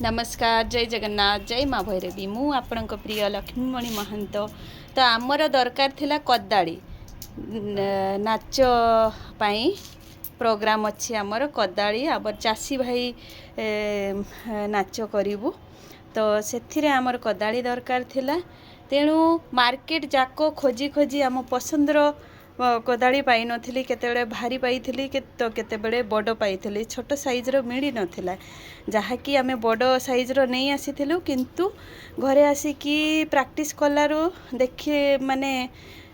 नमस्कार जय जगन्नाथ जय माँ भैरवी मु आपण प्रिय लक्ष्मीमणि महंत। तो आमर दरकार थिला कदाड़ी नाच पाई प्रोग्राम अच्छी आमर कदाड़ी आबर चासी भाई नाच करूँ। तो से आमर कदाड़ी दरकार थिला तेणु मार्केट जाक खोजी खोजी आम पसंदर कदाड़ी पाई नथिली केतेबेले भारी पाई तो केतेबेले बड़ पाई छोट साइज्र मिली नथिला जहाँकि आमे बड़ साइज्र नहीं आसीथिलु किंतु घरे आसिकी प्रैक्टिस कलारू देखिए माने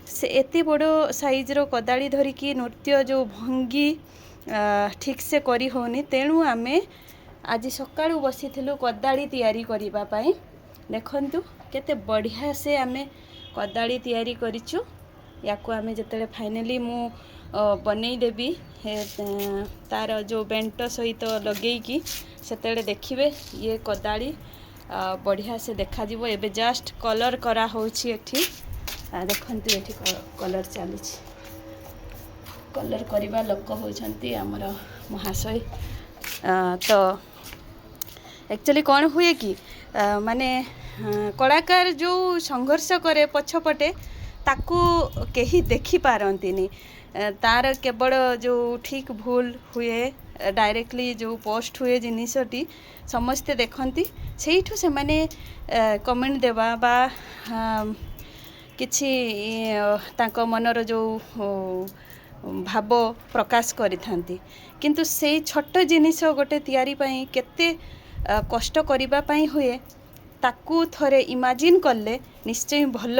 से एते बड़ साइज्र कदाड़ी धरिकी नृत्य जो भंगी ठीक से करी होनी तेणु आमे आज सकाळु बसिथिलु कदाड़ी तैयारी करिबा पाई। देखंतु केते बढ़िया से आमे कदाड़ी तैयारी करिचु याकू आमे जतले फाइनली मु बनै देबी तार जो बेंट सहित लगेकी सेतेले देखिबे ये कदाड़ी बढ़िया से देखा जीवो। एबे जस्ट कलर करा होछि एठी देखंतु एठी कलर चली कलर करवा लोक होछंती हमर महाशय। तो एक्चुअली कौन हुए कि माने कलाकार जो संघर्ष करे पछपटे ताकू कहीं देखी पारंतीनी तार केवल जो ठीक भूल हुए डायरेक्टली जो पोस्ट हुए जिनसटी समस्ते देखती से माने कमेंट देवा बा किछि तांको मनर जो भाव प्रकाश करिथांती किंतु से छोट जिनिस गोटे तैयारी पाई केते कष्ट करिबा पाई हुए ताकू थरे इमेजिन कले निश्चय भल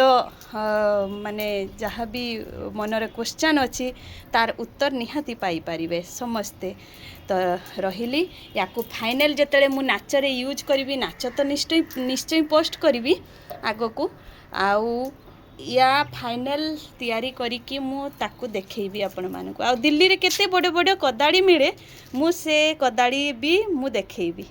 माने जहाँ भी मनरे क्वेश्चन अच्छी तार उत्तर निहाती पाई पारिबे समस्ते। तो रहिली याकू फाइनल जेतेले मु नाचरे यूज करी नाच तो निश्चय निश्चय पोस्ट करी आगो को आउ या फाइनल तैयारी करिकी मु ताकू देखैबी आपण मानकू। आ दिल्ली रे केते बड़े बड़े कदाड़ी मिले मु से कदाड़ी भी मु देखैबी।